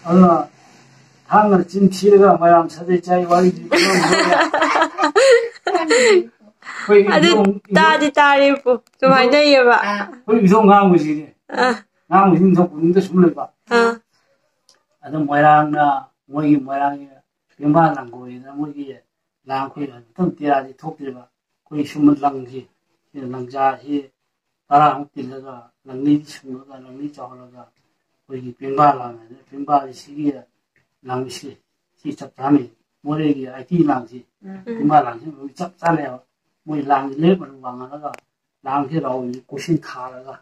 Ada hangar cinci lega mayam sadai cai wali di Aduh tadi bu cuma aja ya pak. Koi bisa ngamu sih ngamu sih untuk untuk semula pak. Ada mayang na mayang pemba langgo ini mogi langgo ini tuh tiada di top dia pak. Koi semula langgi langja sih parang tilaga langi semula langi cawlaga. Koi pemba lang pemba sih lang sih cap tani mogi IT lang sih pemba lang sih cap tani ya. Mui lang le baru bangan laga lang ke rau kusin kha laga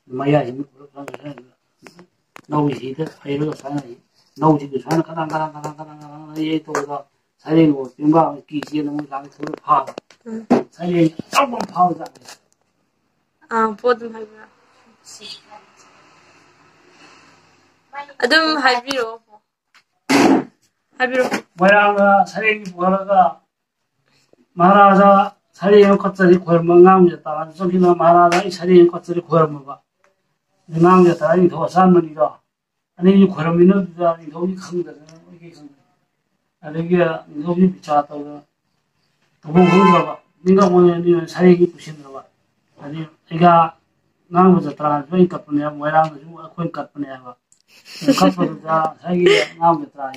maya ini pura pura nau sih deh air laga sana ini nau sih sana kadang ye itu laga saya ini pemba kisi nemu lang itu pha saya ini cabang pha laga Podum haibiro adum haibiro maya saya ini bukan laga Maharaja 사리의 것들이 고열망감이었다. 저기는 마라가 이 사리의 것들이 고열망가. 망이었다. 이 도산문이다. 아니 이 고열미는 주자 이 돈이 큰다. 이게 큰다. 아니 이게 돈이 비싸다고. 도봉 그러더라. 네가 뭐냐면 사리기 부신더라. 아니 내가 망부졌다. 그러니까 뿐이야. 뭐라는 좀 그러니까 뿐이야. 그것보다 사기 망부졌다.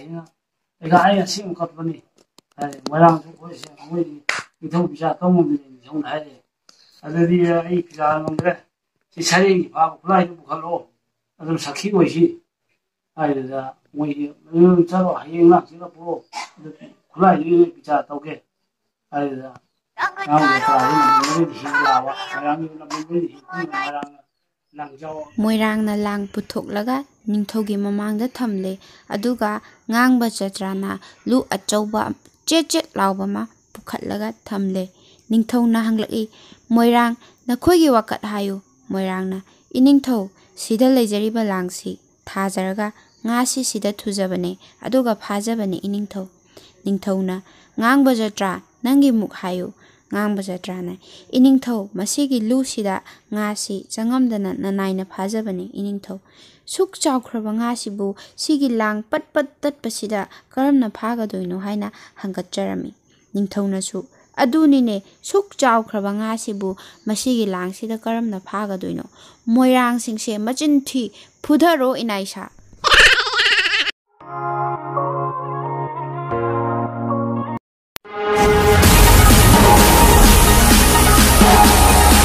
내가 아예 심은 것 뿐이. 아니 뭐라는 좀 보이시. 뭐이 이통 비자 도움이 좀 하지. 아들이 이 비자 놈들 이 사례기 바보 플라이도 부칼로 아들 사키고 있지. 아이들아 뭐이 저로 하행나 제가 보고 플라이 비자 도게 아이들아 Moirangna lang puthoklaga ningthogi mamangda thamle aduga ngangba chatrana lu achauba chet lawba ma pukhatlaga thamle ningthona hanglai moirang nakhoigi wakat hayu moirangna iningtho sida lejariba langsi thajaraga ngasi sida thujabane aduga phajabane iningtho ningthona ngangba jatra nangi muk hayu ngangba jatrana iningtho masigi lusida ngasi changamdana nanaina phajabane iningtho suk chawkhraba ngasi bu sigi lang pat tatpasida karamna phagadoino haina hangatjarami ningthona su adunine suk chawkhraba ngasi bu masigi langsida karamna phagadoino moirang singse machin thi phudharo inaisa